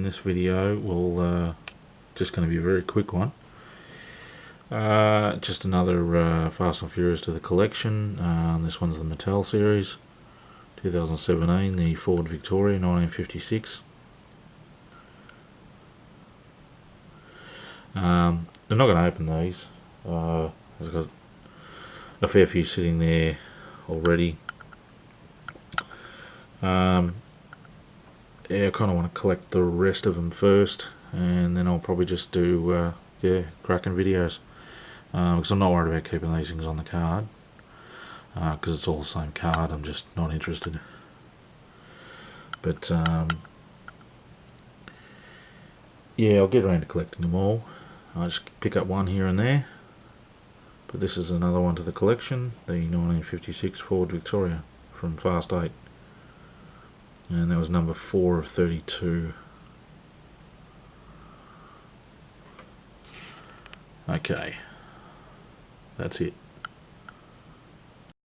in this video will just going to be a very quick one. Just another Fast and Furious to the collection. This one's the Mattel series, 2017, the Ford Victoria, 1956. I'm not going to open these. I've got a fair few sitting there already. Yeah, I kind of want to collect the rest of them first, and then I'll probably just do cracking videos, because I'm not worried about keeping these things on the card, because it's all the same card. I'm just not interested. But yeah, I'll get around to collecting them all. I'll just pick up one here and there, but this is another one to the collection, the 1956 Ford Victoria from Fast 8. And that was number 4 of 32. Okay, that's it.